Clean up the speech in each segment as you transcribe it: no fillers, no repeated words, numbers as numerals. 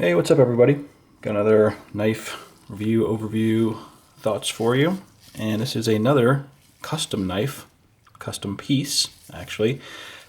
Hey, what's up everybody? Got another knife review overview thoughts for you. And this is another custom knife, custom piece actually.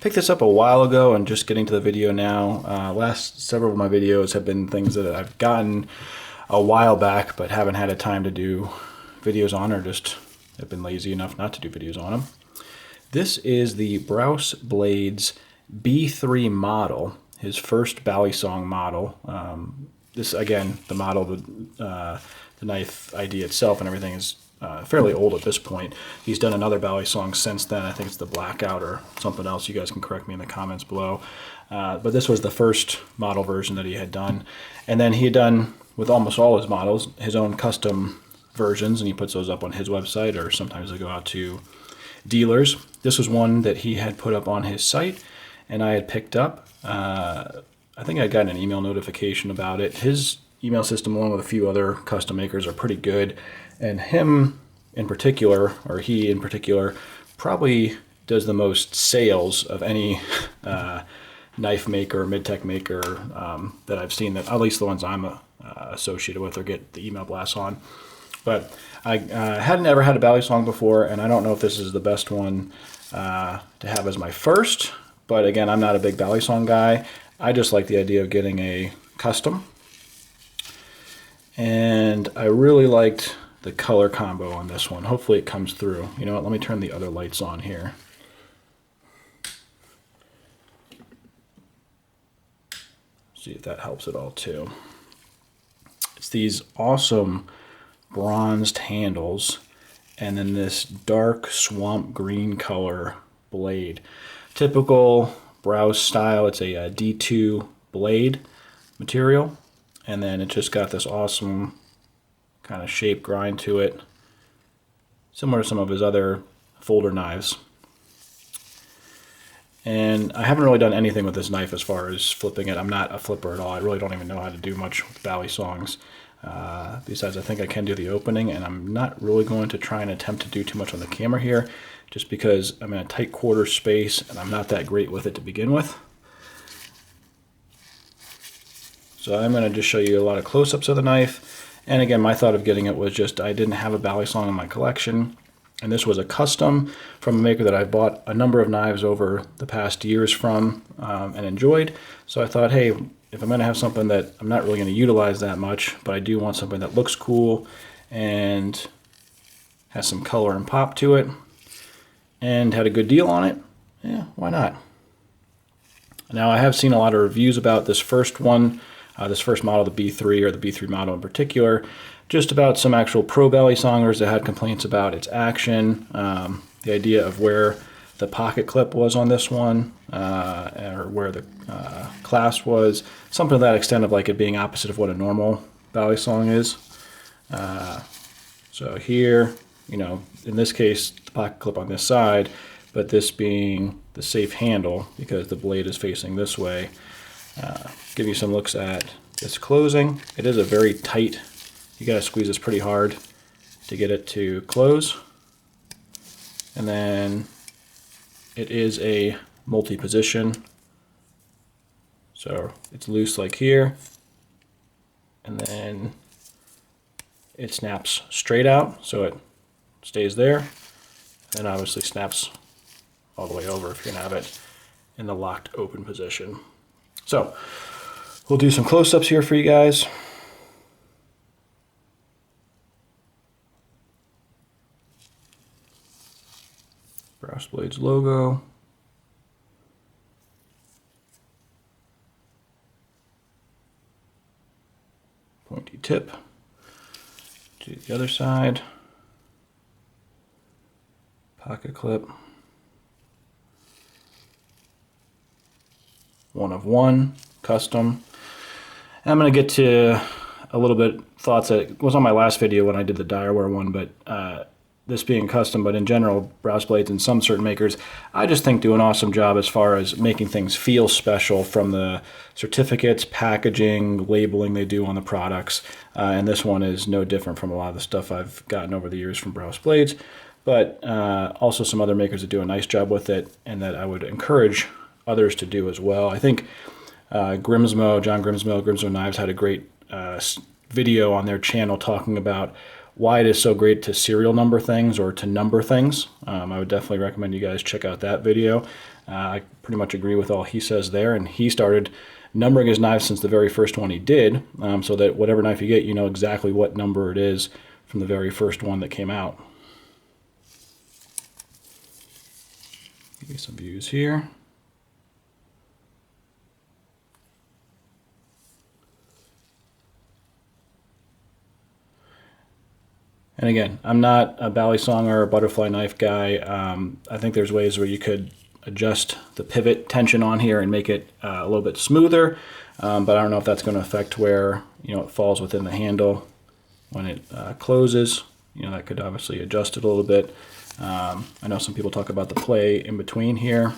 Picked this up a while ago and just getting to the video now. Last several of my videos have been things that I've gotten a while back but haven't had a time to do videos on, or just have been lazy enough not to do videos on them. This is the Brous Blades B3 model. His first Balisong model. This, again, the model, the knife idea itself and everything is fairly old at this point. He's done another Balisong since then. I think it's the Blackout or something else. You guys can correct me in the comments below. But this was the first model version that he had done. And then he had done, with almost all his models, his own custom versions, and he puts those up on his website, or sometimes they go out to dealers. This was one that he had put up on his site, and I had picked up. I think I got an email notification about it. His email system, along with a few other custom makers, are pretty good. And him in particular, or he in particular, probably does the most sales of any knife maker, mid-tech maker that I've seen, that at least the ones I'm associated with or get the email blasts on. But I hadn't ever had a Balisong before, and I don't know if this is the best one to have as my first. But again, I'm not a big Balisong guy. I just like the idea of getting a custom. And I really liked the color combo on this one. Hopefully it comes through. You know what, let me turn the other lights on here. See if that helps at all too. It's these awesome bronzed handles and then this dark swamp green color blade. Typical Brous style, it's a D2 blade material, and then it just got this awesome kind of shape grind to it, similar to some of his other folder knives. And I haven't really done anything with this knife as far as flipping it. I'm not a flipper at all. I really don't even know how to do much with Balisongs. Besides, I think I can do the opening, and I'm not really going to try and attempt to do too much on the camera here, just because I'm in a tight quarter space and I'm not that great with it to begin with. So I'm going to just show you a lot of close-ups of the knife. And again, my thought of getting it was just I didn't have a Balisong in my collection, and this was a custom from a maker that I've bought a number of knives over the past years from and enjoyed. So I thought, hey, if I'm going to have something that I'm not really going to utilize that much, but I do want something that looks cool and has some color and pop to it, and had a good deal on it, yeah, why not? Now, I have seen a lot of reviews about this first one, this first model, the B3, or the B3 model in particular, just about some actual pro Balisongers that had complaints about its action, the idea of where the pocket clip was on this one, or where the clasp was, something to that extent of like it being opposite of what a normal Balisong is. So here, you know, in this case, the pocket clip on this side, but this being the safe handle because the blade is facing this way. Give you some looks at this closing. It is a very tight, you gotta squeeze this pretty hard to get it to close. And then it is a multi-position. So it's loose like here, and then it snaps straight out, so it stays there, and obviously snaps all the way over if you're gonna have it in the locked open position. So we'll do some close-ups here for you guys. Brous Blades logo. Pointy tip. Do the other side. Pocket clip. One of one, custom. And I'm going to get to a little bit thoughts that was on my last video when I did the Direware one, but this being custom, but in general, Brous Blades and some certain makers, I just think do an awesome job as far as making things feel special, from the certificates, packaging, labeling they do on the products. And this one is no different from a lot of the stuff I've gotten over the years from Brous Blades, but also some other makers that do a nice job with it and that I would encourage others to do as well. I think John Grimsmo Knives had a great video on their channel talking about why it is so great to serial number things or to number things. I would definitely recommend you guys check out that video. I pretty much agree with all he says there, and he started numbering his knives since the very first one he did, so that whatever knife you get, you know exactly what number it is from the very first one that came out. Give you some views here. And again, I'm not a Balisong or a butterfly knife guy. I think there's ways where you could adjust the pivot tension on here and make it a little bit smoother, but I don't know if that's going to affect where it falls within the handle when it closes. That could obviously adjust it a little bit. I know some people talk about the play in between here.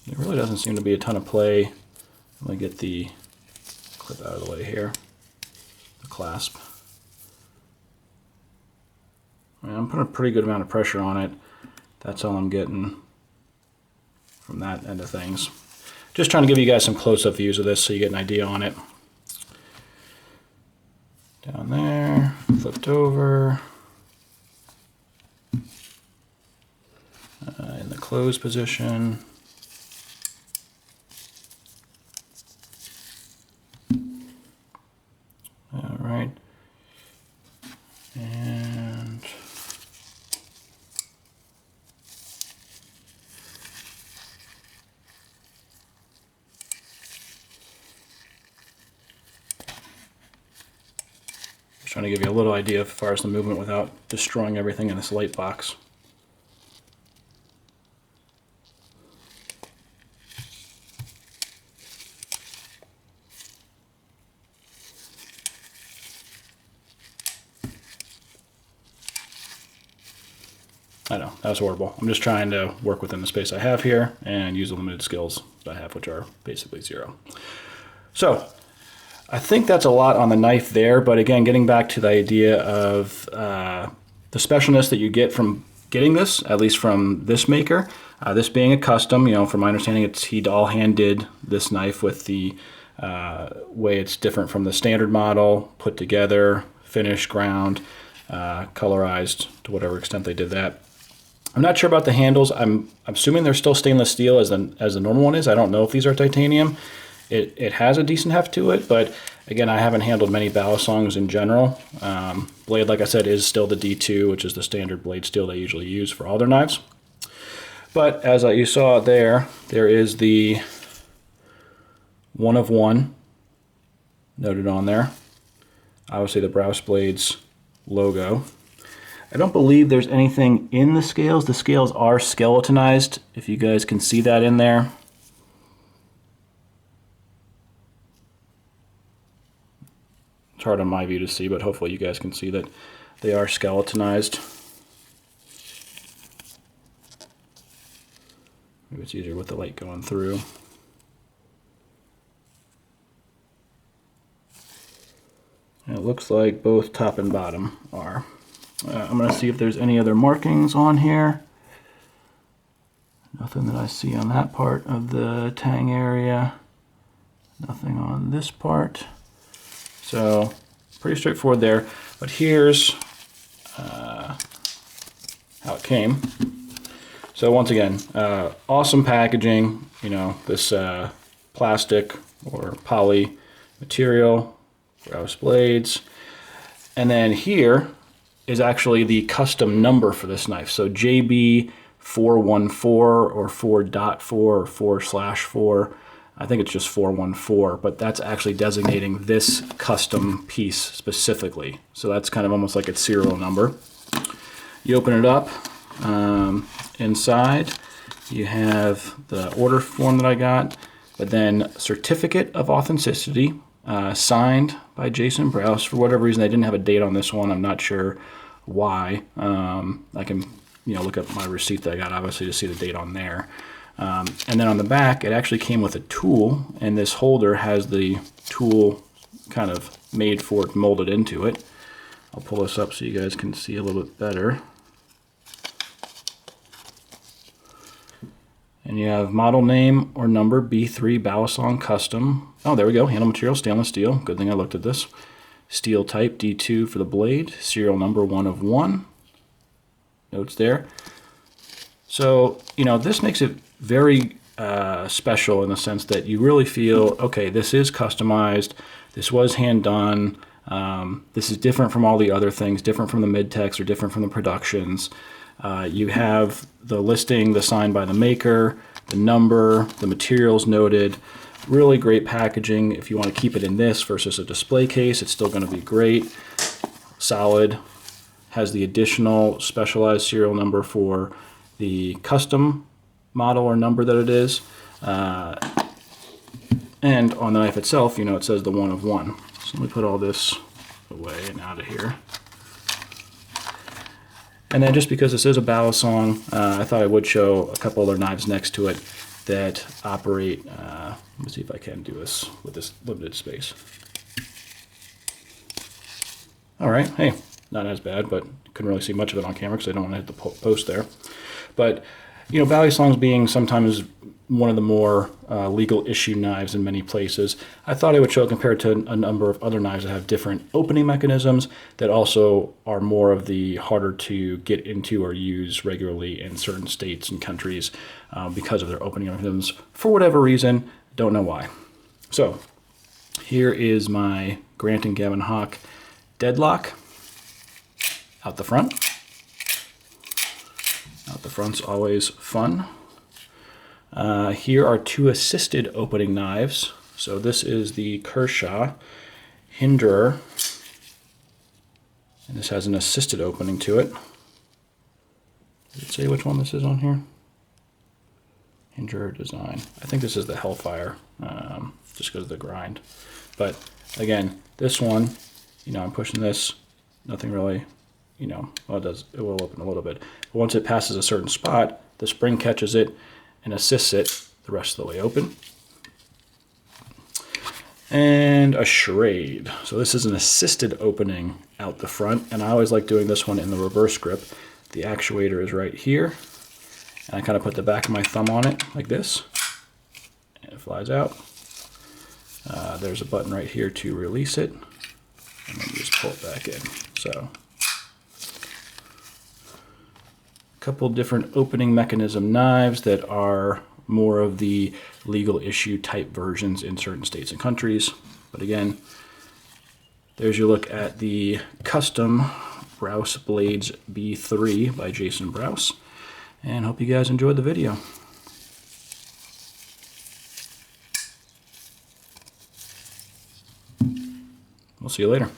There really doesn't seem to be a ton of play. Let me get the clip out of the way here. The clasp. I'm putting a pretty good amount of pressure on it. That's all I'm getting from that end of things. Just trying to give you guys some close-up views of this so you get an idea on it. Down there, flipped over. In the closed position. All right. And just trying to give you a little idea as far as the movement without destroying everything in this light box. I know, that was horrible. I'm just trying to work within the space I have here and use the limited skills that I have, which are basically 0. So, I think that's a lot on the knife there, but again, getting back to the idea of the specialness that you get from getting this, at least from this maker, this being a custom, from my understanding, he all hand did this knife with the way it's different from the standard model, put together, finished, ground, colorized to whatever extent they did that. I'm not sure about the handles. I'm assuming they're still stainless steel as the normal one is. I don't know if these are titanium. It has a decent heft to it, but again, I haven't handled many Balisongs in general. Blade, like I said, is still the D2, which is the standard blade steel they usually use for all their knives. But as you saw there is the 1 of 1 noted on there. Obviously the Brous blades logo. I don't believe there's anything in the scales. The scales are skeletonized, if you guys can see that in there. It's hard on my view to see, but hopefully you guys can see that they are skeletonized. Maybe it's easier with the light going through. And it looks like both top and bottom are. I'm going to see if there's any other markings on here. Nothing that I see on that part of the tang area. Nothing on this part. So pretty straightforward there. But here's how it came. So once again, awesome packaging. This plastic or poly material, Brous blades, and then here is actually the custom number for this knife. So JB414 or 4.4 or 4/4. I think it's just 414, but that's actually designating this custom piece specifically. So that's kind of almost like its serial number. You open it up. Inside you have the order form that I got, but then certificate of authenticity, signed by Jason Brous. For whatever reason, they didn't have a date on this one. I'm not sure why. I can look up my receipt that I got, obviously, to see the date on there. And then on the back, it actually came with a tool, and this holder has the tool kind of made for it, molded into it. I'll pull this up so you guys can see a little bit better. And you have model name or number B3 Balisong Custom. Oh, there we go. Handle material, stainless steel. Good thing I looked at this. Steel type D2 for the blade. Serial number 1 of 1. Notes there. So, you know, this makes it very special in the sense that you really feel, okay, this is customized. This was hand done. This is different from all the other things, different from the mid-techs or different from the productions. You have the listing, the sign by the maker, the number, the materials noted. Really great packaging. If you want to keep it in this versus a display case, it's still going to be great. Solid. Has the additional specialized serial number for the custom model or number that it is. And on the knife itself, you know, it says the 1 of 1. So let me put all this away and out of here. And then just because this is a Balisong, I thought I would show a couple other knives next to it that operate. Let me see if I can do this with this limited space. All right, hey, not as bad, but couldn't really see much of it on camera because I don't want to hit the post there. But, you know, Balisongs being sometimes one of the more legal issue knives in many places, I thought I would show compared to a number of other knives that have different opening mechanisms that also are more of the harder to get into or use regularly in certain states and countries because of their opening mechanisms for whatever reason. Don't know why. So here is my Grant & Gavin Hawk deadlock out the front. Out the front's always fun. Here are 2 assisted opening knives. So this is the Kershaw Hinderer, and this has an assisted opening to it. Does it say which one this is on here? Hinderer design. I think this is the Hellfire, just because of the grind. But again, this one, you know, I'm pushing this, nothing really, you know, well, it will open a little bit. But once it passes a certain spot, the spring catches it and assists it the rest of the way open. And a Schrade. So this is an assisted opening out the front, and I always like doing this one in the reverse grip. The actuator is right here, and I kind of put the back of my thumb on it like this, and it flies out. There's a button right here to release it, and then you just pull it back in. So couple different opening mechanism knives that are more of the legal issue type versions in certain states and countries. But again, there's your look at the custom Brous Blades B3 by Jason Brous, and hope you guys enjoyed the video. We'll see you later.